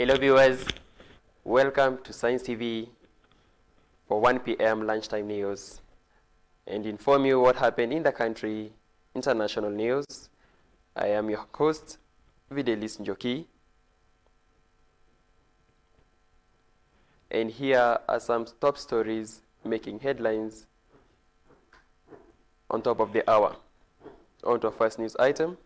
Hello viewers, welcome to Science TV for 1 p.m. lunchtime news and inform you what happened in the country, international news. I am your host, Videlis Njoki, and here are some top stories making headlines on top of the hour. On to our first news item.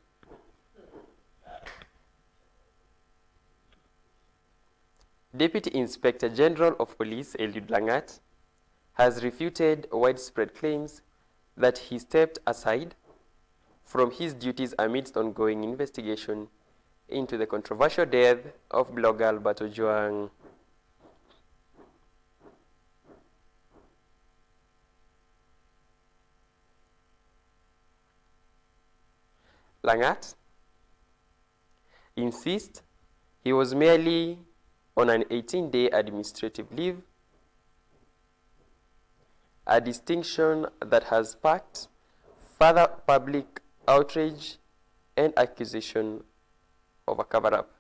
Deputy Inspector General of Police Eliud Lagat has refuted widespread claims that he stepped aside from his duties amidst ongoing investigation into the controversial death of blogger Albert Ojwang. Lagat insists he was merely on an 18-day administrative leave, a distinction that has sparked further public outrage and accusation of a cover-up.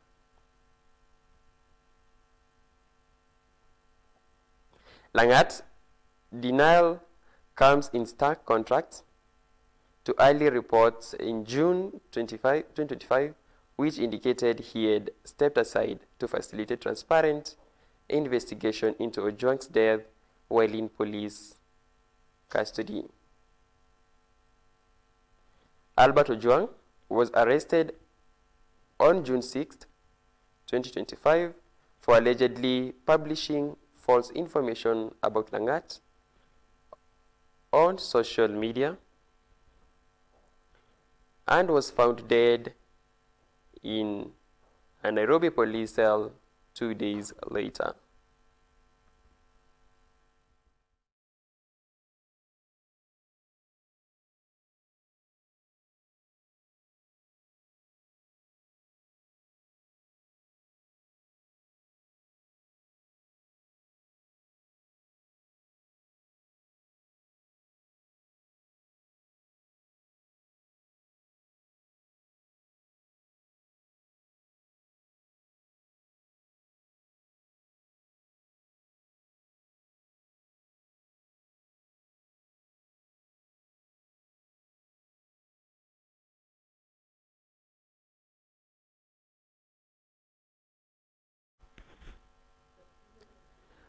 Lagat's denial comes in stark contrast to early reports in June 2025, which indicated he had stepped aside to facilitate transparent investigation into Ojwang's death while in police custody. Albert Ojwang was arrested on June 6, 2025 for allegedly publishing false information about Lagat on social media and was found dead in a Nairobi police cell 2 days later.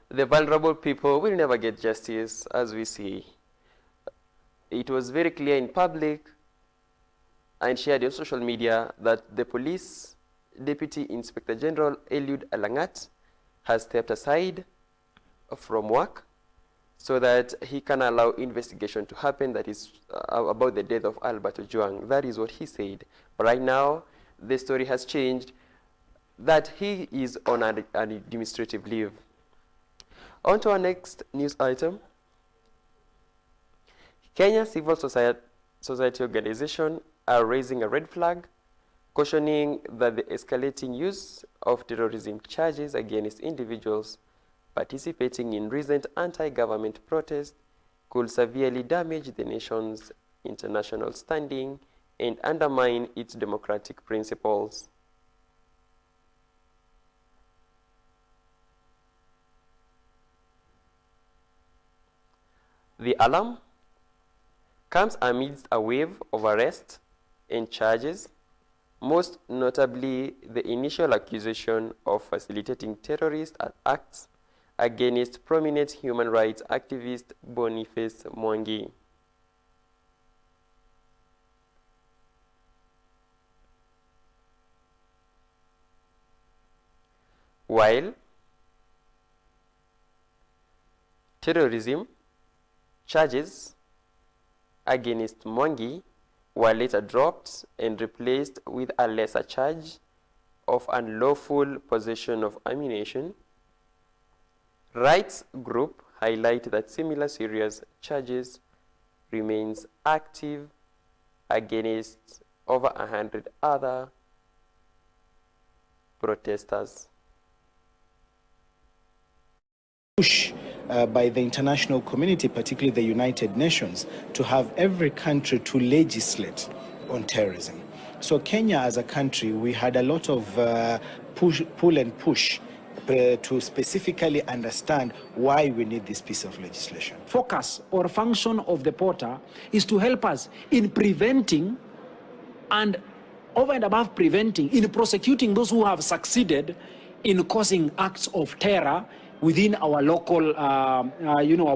The vulnerable people will never get justice, as we see. It was very clear in public and shared on social media that the police Deputy Inspector General Eliud Lagat has stepped aside from work so that he can allow investigation to happen that is about the death of Albert Ojwang. That is what he said. But right now, the story has changed that he is on an administrative leave. On to our next news item. Kenya civil society organizations are raising a red flag, cautioning that the escalating use of terrorism charges against individuals participating in recent anti-government protests could severely damage the nation's international standing and undermine its democratic principles. The alarm comes amidst a wave of arrests and charges, most notably the initial accusation of facilitating terrorist acts against prominent human rights activist Boniface Mwangi. While terrorism charges against Mwangi were later dropped and replaced with a lesser charge of unlawful possession of ammunition, rights group highlight that similar serious charges remains active against over 100 other protesters. Push by the international community, particularly the United Nations, to have every country to legislate on terrorism. So Kenya as a country, we had a lot of pull and push to specifically understand why we need this piece of legislation. Focus or function of the portal is to help us in preventing and over and above preventing, in prosecuting those who have succeeded in causing acts of terror within our local, our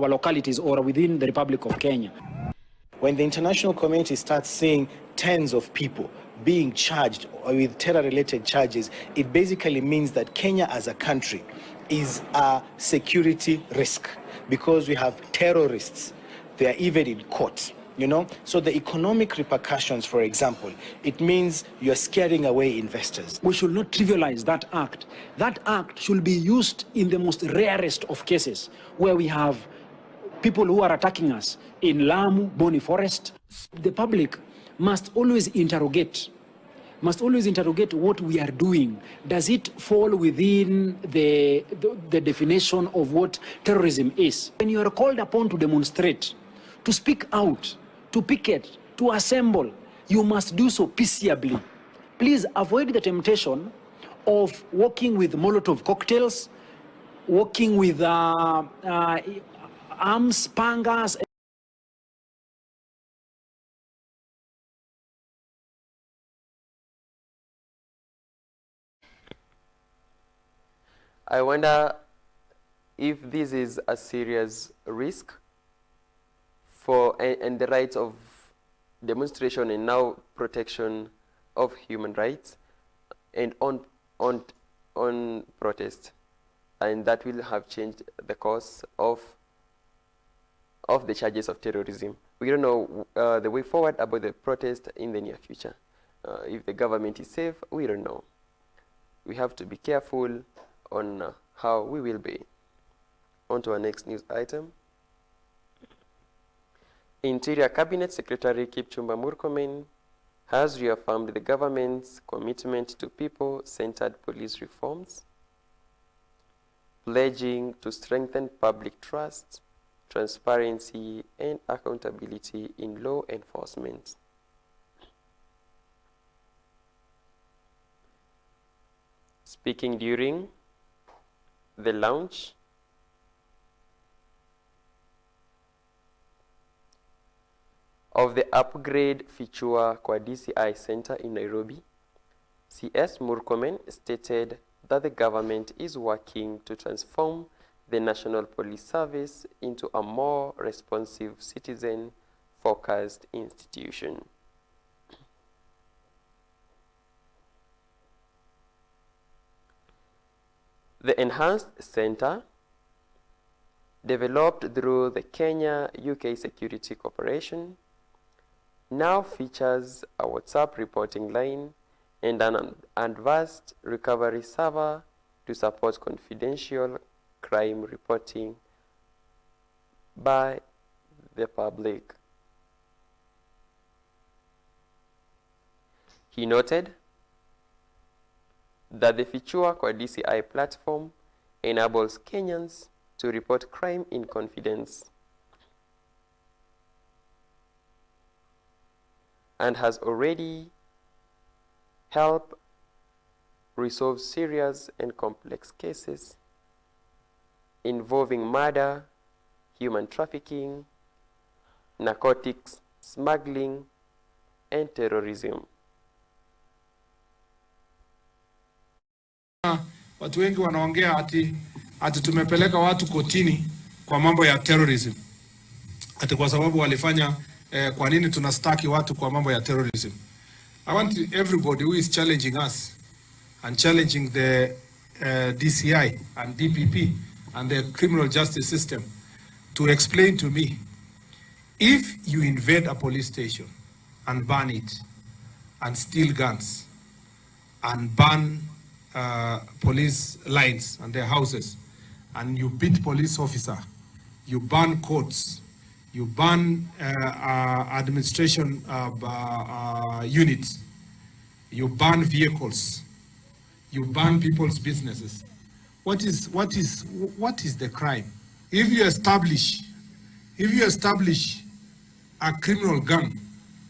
localities or within the Republic of Kenya. When the international community starts seeing tens of people being charged with terror-related charges, it basically means that Kenya as a country is a security risk because we have terrorists. They are even in court, you know? So the economic repercussions, for example, it means you're scaring away investors. We should not trivialize that act. That act should be used in the most rarest of cases where we have people who are attacking us in Lamu, Boni Forest. The public must always interrogate what we are doing. Does it fall within the definition of what terrorism is? When you are called upon to demonstrate, to speak out, to picket, to assemble, you must do so peaceably. Please avoid the temptation of walking with Molotov cocktails, walking with arms, pangas. I wonder if this is a serious risk for and the rights of demonstration and now protection of human rights and on protest, and that will have changed the course of the charges of terrorism. We don't know the way forward about the protest in the near future. If the government is safe, we don't know. We have to be careful on how we will be. On to our next news item. Interior Cabinet Secretary Kipchumba Murkomen has reaffirmed the government's commitment to people-centered police reforms, pledging to strengthen public trust, transparency, and accountability in law enforcement. Speaking during the launch of the upgrade Fichua kwa DCI Center in Nairobi, CS Murkomen stated that the government is working to transform the National Police Service into a more responsive, citizen-focused institution. The enhanced center, developed through the Kenya-UK Security Cooperation, now features a WhatsApp reporting line and an advanced recovery server to support confidential crime reporting by the public. He noted that the Fichua kwa DCI platform enables Kenyans to report crime in confidence and has already helped resolve serious and complex cases involving murder, human trafficking, narcotics smuggling, and terrorism. Watu wengi wanaongea ati tumepeleka watu kotini kwa mambo ya terrorism. Ati kwa sababu walifanya kwa nini tunastaki watu kwa mambo ya terrorism. I want everybody who is challenging us and challenging the DCI and DPP and the criminal justice system to explain to me, if you invade a police station and burn it and steal guns and burn police lines and their houses, and you beat police officer, you burn courts, you burn administration units, you burn vehicles, you burn people's businesses. What is the crime? If you establish a criminal gang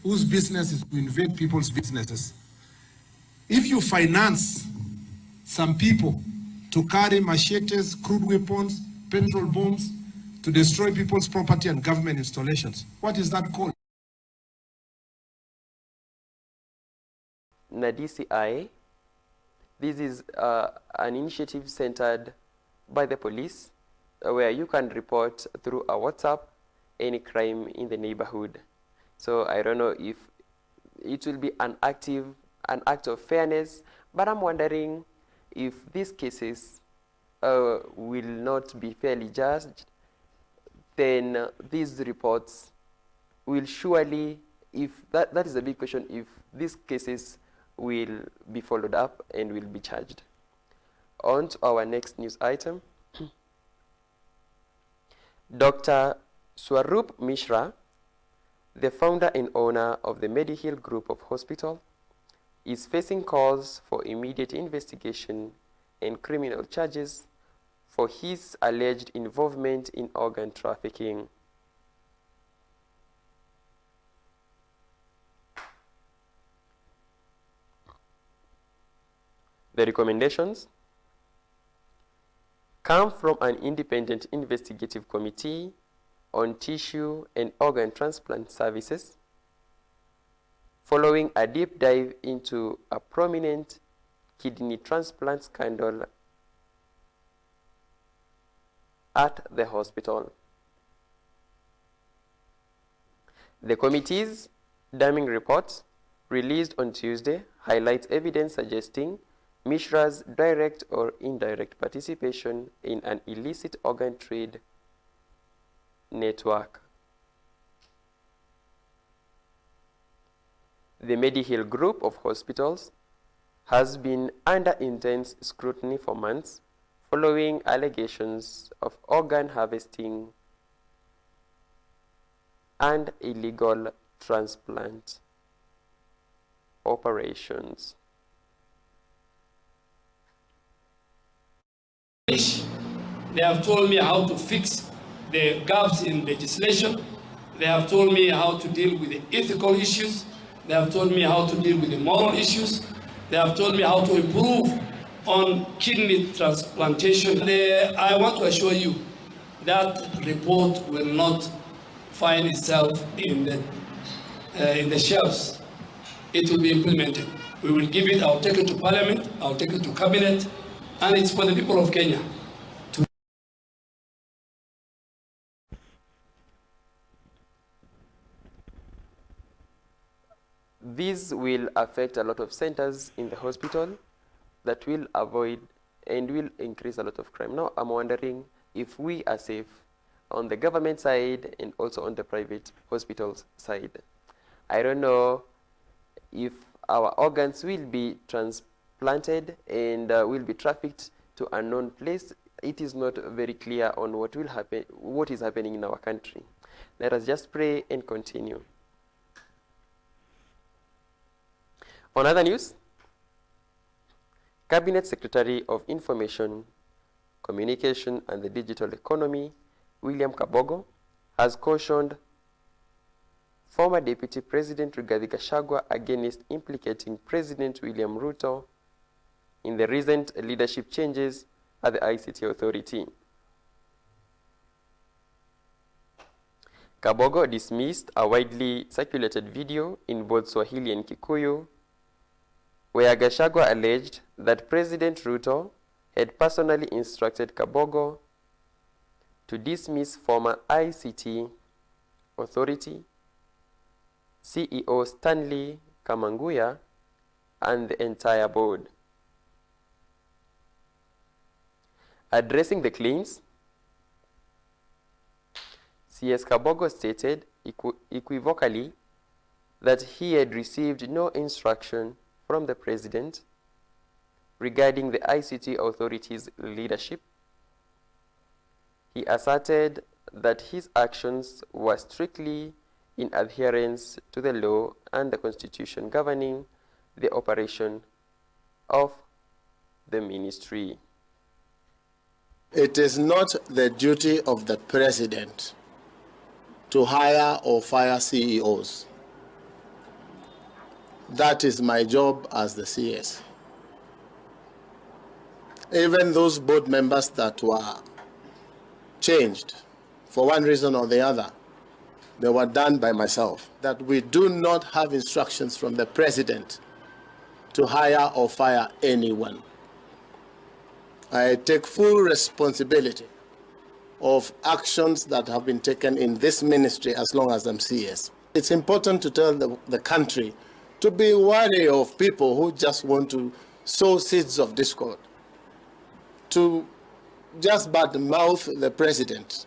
whose business is to invade people's businesses, If you finance some people to carry machetes, crude weapons, petrol bombs, to destroy people's property and government installations, what is that called? NADCI, this is an initiative centered by the police where you can report through a WhatsApp any crime in the neighborhood. So I don't know if it will be an act of fairness, but I'm wondering if these cases will not be fairly judged, then these reports will surely, if that is a big question, if these cases will be followed up and will be charged. On to our next news item. Dr. Swarup Mishra, the founder and owner of the Medihill Group of Hospital, is facing calls for immediate investigation and criminal charges for his alleged involvement in organ trafficking. The recommendations come from an independent investigative committee on tissue and organ transplant services, following a deep dive into a prominent kidney transplant scandal at the hospital. The committee's damning report, released on Tuesday, highlights evidence suggesting Mishra's direct or indirect participation in an illicit organ trade network. The Medihill Group of Hospitals has been under intense scrutiny for months following allegations of organ harvesting and illegal transplant operations. They have told me how to fix the gaps in legislation. They have told me how to deal with the ethical issues. They have told me how to deal with the moral issues. They have told me how to improve on kidney transplantation. I want to assure you that report will not find itself in the shelves. It will be implemented. We will give it, I'll take it to Parliament, I'll take it to Cabinet, and it's for the people of Kenya. These will affect a lot of centers in the hospital that will avoid and will increase a lot of crime. Now, I'm wondering if we are safe on the government side and also on the private hospitals side. I don't know if our organs will be transplanted and will be trafficked to a known place. It is not very clear on what will happen, what is happening in our country. Let us just pray and continue. On other news, Cabinet Secretary of Information, Communication and the Digital Economy, William Kabogo, has cautioned former Deputy President Rigathi Gachagua against implicating President William Ruto in the recent leadership changes at the ICT Authority. Kabogo dismissed a widely circulated video in both Swahili and Kikuyu where Gachagua alleged that President Ruto had personally instructed Kabogo to dismiss former ICT Authority CEO Stanley Kamanguya and the entire board. Addressing the claims, CS Kabogo stated equivocally that he had received no instruction from the President regarding the ICT Authority's leadership. He asserted that his actions were strictly in adherence to the law and the Constitution governing the operation of the ministry. It is not the duty of the President to hire or fire CEOs. That is my job as the CS. Even those board members that were changed for one reason or the other, they were done by myself. That we do not have instructions from the president to hire or fire anyone. I take full responsibility of actions that have been taken in this ministry as long as I'm CS. It's important to tell the country to be wary of people who just want to sow seeds of discord, to just badmouth the president